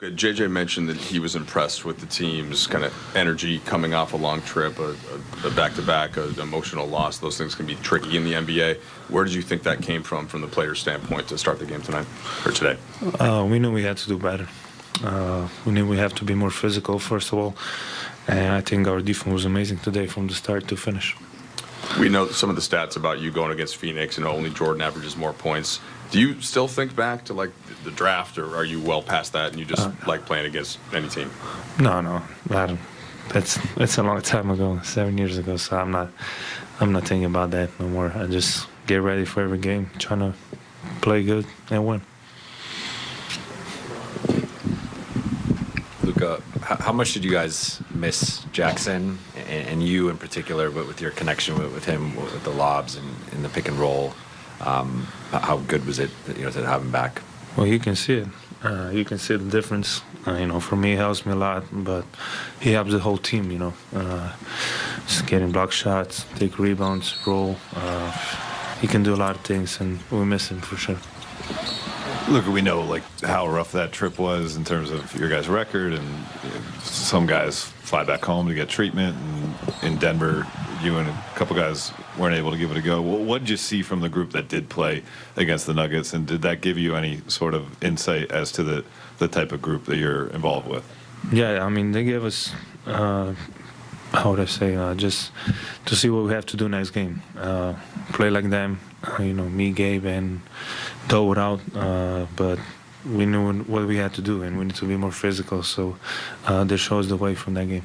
JJ mentioned that he was impressed with the team's kind of energy coming off a long trip, a back-to-back, an emotional loss. Those things can be tricky in the NBA. Where did you think that came from the player's standpoint to start the game tonight or today? We knew we had to do better. We knew we have to be more physical, first of all. And I think our defense was amazing today from the start to finish. We know some of the stats about you going against Phoenix, and only Jordan averages more points. Do you still think back to like the draft, or are you well past that and you just like playing against any team? No, I don't. That's a long time ago, 7 years ago. So I'm not thinking about that no more. I just get ready for every game, trying to play good and win. Luka, how much did you guys miss Jaxson and you in particular, but with your connection with him, with the lobs and in the pick and roll? How good was it, to have him back? Well, you can see it. You can see the difference. For me, it helps me a lot, but he helps the whole team. Just getting block shots, take rebounds, roll. He can do a lot of things, and we miss him for sure. Look, we know how rough that trip was in terms of your guys' record, and some guys fly back home to get treatment. And in Denver, you and a couple guys weren't able to give it a go. What did you see from the group that did play against the Nuggets, and did that give you any sort of insight as to the type of group that you're involved with? Yeah, they gave us, how would I say, just to see what we have to do next game. Play like them, me, Gabe, and Doe were out, but we knew what we had to do, and we need to be more physical, so they showed us the way from that game.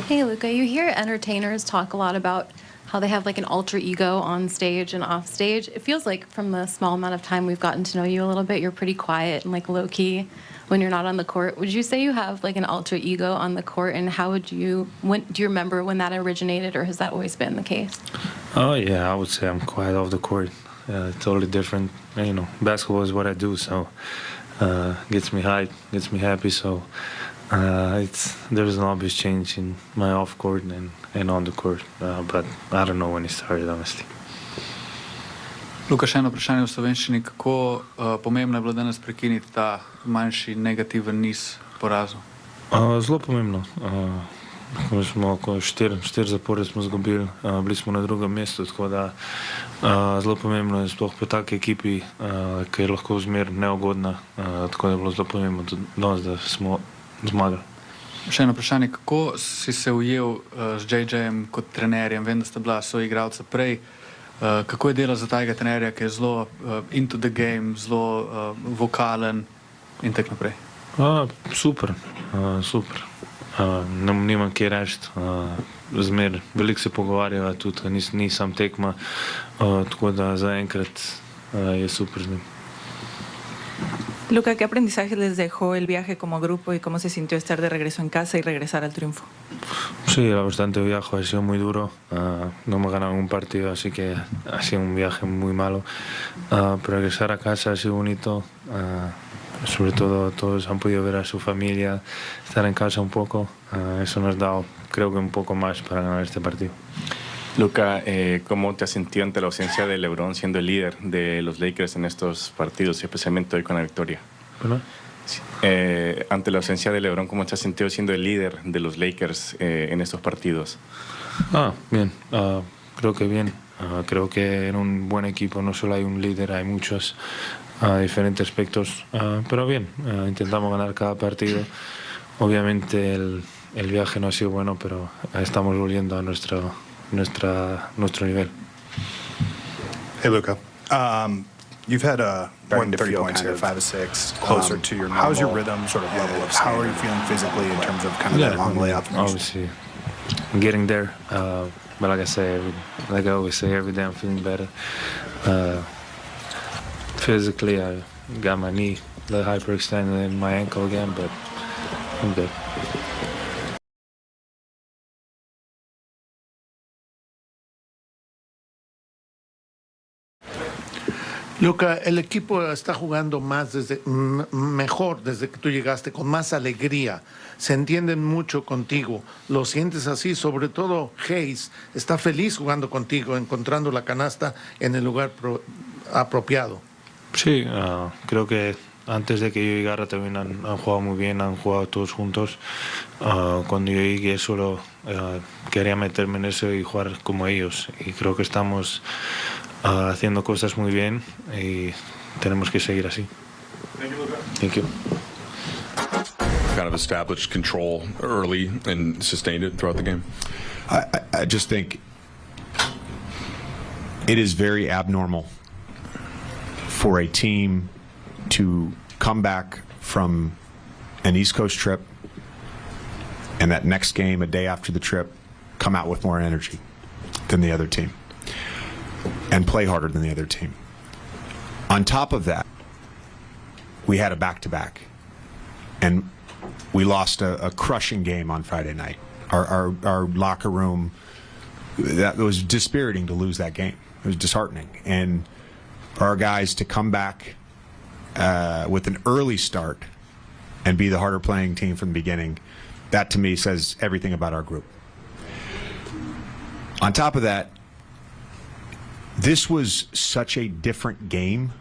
Hey, Luka, you hear entertainers talk a lot about how they have an alter ego on stage and off stage. It feels like from the small amount of time we've gotten to know you a little bit, you're pretty quiet and low-key when you're not on the court. Would you say you have an alter ego on the court, and do you remember when that originated, or has that always been the case? Oh, yeah, I would say I'm quiet off the court. Totally different. Basketball is what I do, so gets me hyped, gets me happy, so there's an obvious change in my off court and on the court, but I don't know when it started, honestly. Luka, še eno vprašanje v slovenščini. Kako pomembno je bilo danes prekiniti ta manjši negativen niz porazov? Zelo pomembno. Smo oko 4 zapore smo izgubili, bili smo na drugem mestu, tako da zelo pomembno je sploh pri taki ekipi, ki je lahko zmer neugodna, tako da je bilo zelo pomembno tudi danes, da smo zmagali. Še eno vprašanje. Kako si se ujel z JJ-jem kot trenerjem? Vem, da sta bila soigralca prej. Kako je delo za tajega trenerja, ki je zelo into the game, zelo vokalen in tako naprej? Super. Nimam kje reči. Zmer veliko se pogovarjava, tudi ni sam tekma, tako da zaenkrat je super z njim. Luka, ¿qué aprendizaje les dejó el viaje como grupo y cómo se sintió estar de regreso en casa y regresar al triunfo? Sí, bastante viaje, ha sido muy duro. No hemos ganado ningún partido, así que ha sido un viaje muy malo. Pero regresar a casa ha sido bonito. Sobre todo todos han podido ver a su familia, estar en casa un poco. Eso nos ha dado, creo que un poco más para ganar este partido. Luka, ¿cómo te has sentido ante la ausencia de LeBron siendo el líder de los Lakers en estos partidos, especialmente hoy con la victoria? ¿Bueno? Sí. Ante la ausencia de LeBron, ¿cómo te has sentido siendo el líder de los Lakers en estos partidos? Bien. Creo que bien. Creo que en un buen equipo no solo hay un líder, hay muchos diferentes aspectos. Pero bien, intentamos ganar cada partido. Obviamente el viaje no ha sido bueno, pero estamos volviendo a nuestro nivel. Hey, Luka. You've had more than 30 points here, 5 of 6, closer to your normal. How's your rhythm sort of level of how are you feeling physically in terms of that long layoff? Obviously, I'm getting there. But like I always say, every day I'm feeling better. Physically, I got my knee a little hyperextended and my ankle again, but I'm good. Luka, el equipo está jugando mejor desde que tú llegaste, con más alegría. Se entienden mucho contigo. ¿Lo sientes así? Sobre todo Hayes está feliz jugando contigo, encontrando la canasta en el lugar apropiado. Sí, creo que antes de que yo llegara también han jugado muy bien, han jugado todos juntos. Cuando yo llegué solo quería meterme en eso y jugar como ellos. Y creo que estamos haciendo cosas muy bien y tenemos que seguir así. Thank you. Kind of established control early and sustained it throughout the game? I just think it is very abnormal for a team to come back from an East Coast trip and that next game, a day after the trip, come out with more energy than the other team and play harder than the other team. On top of that, we had a back-to-back, and we lost a crushing game on Friday night. Our locker room, that was dispiriting to lose that game. It was disheartening. And for our guys to come back with an early start and be the harder playing team from the beginning, that to me says everything about our group. On top of that, this was such a different game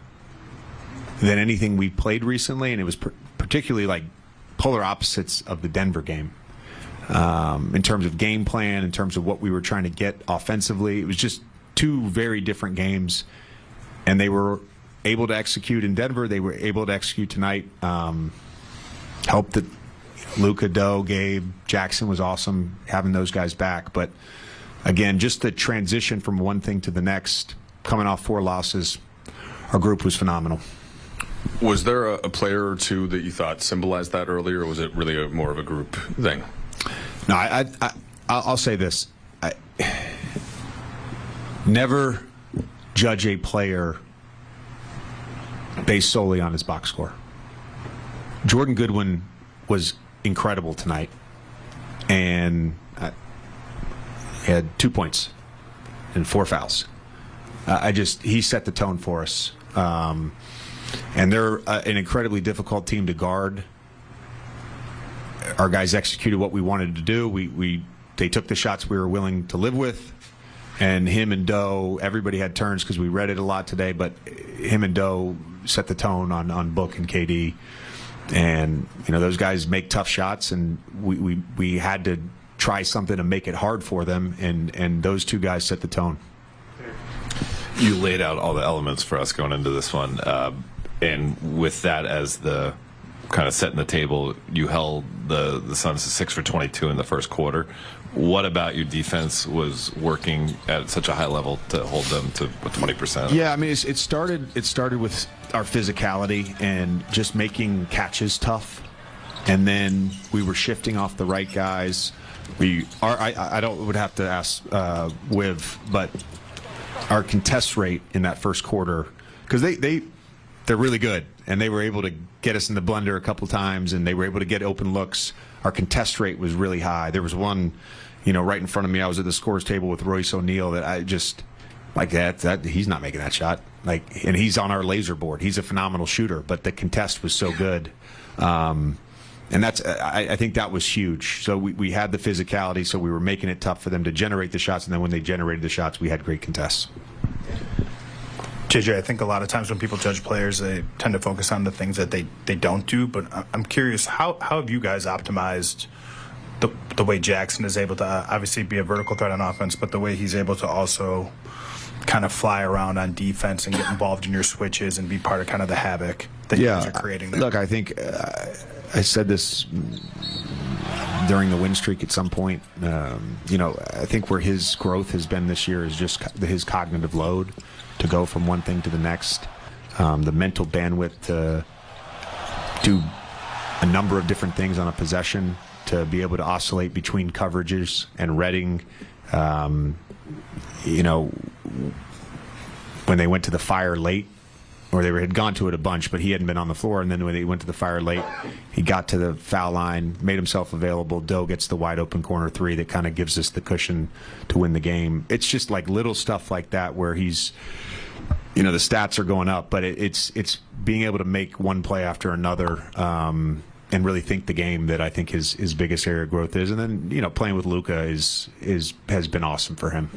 than anything we played recently, and it was particularly like polar opposites of the Denver game. In terms of game plan, in terms of what we were trying to get offensively, it was just two very different games, and they were able to execute in Denver. They were able to execute tonight. Helped that Luka, Doe, Gabe, Jaxson was awesome having those guys back. But again, just the transition from one thing to the next, coming off 4 losses, our group was phenomenal. Was there a player or two that you thought symbolized that earlier, or was it really more of a group thing? No, I'll say this. Never judge a player based solely on his box score. Jordan Goodwin was incredible tonight, and he had 2 points and 4 fouls. He set the tone for us. And they're an incredibly difficult team to guard. Our guys executed what we wanted to do. They took the shots we were willing to live with. And him and Doe, everybody had turns because we read it a lot today, but him and Doe set the tone on Book and KD. And, those guys make tough shots, and we had to try something to make it hard for them, and those 2 guys set the tone. You laid out all the elements for us going into this one. And with that as the kind of setting the table, you held the Suns to 6 for 22 in the first quarter. What about your defense was working at such a high level to hold them to 20%? Yeah, I mean, it started with our physicality and just making catches tough, and then we were shifting off the right guys. I would have to ask Wiv, but our contest rate in that first quarter, because they're really good, and they were able to get us in the blender a couple times, and they were able to get open looks. Our contest rate was really high. There was one, right in front of me. I was at the scores table with Royce O'Neal that I just like that he's not making that shot. And he's on our laser board. He's a phenomenal shooter, but the contest was so good. And I think that was huge. So we had the physicality, so we were making it tough for them to generate the shots, and then when they generated the shots, we had great contests. JJ, I think a lot of times when people judge players, they tend to focus on the things that they don't do. But I'm curious, how have you guys optimized the way Jaxson is able to obviously be a vertical threat on offense, but the way he's able to also kind of fly around on defense and get involved in your switches and be part of kind of the havoc that you guys are creating there? Look, I think I said this during the win streak at some point. I think where his growth has been this year is just his cognitive load to go from one thing to the next, the mental bandwidth to do a number of different things on a possession, to be able to oscillate between coverages and reading. When they went to the fire late, or they had gone to it a bunch, but he hadn't been on the floor, and then when they went to the fire late, he got to the foul line, made himself available. Doe gets the wide open corner 3 that kind of gives us the cushion to win the game. It's just like little stuff like that where he's, the stats are going up, but it's being able to make one play after another, and really think the game that I think his biggest area of growth is. And then, playing with Luka has been awesome for him.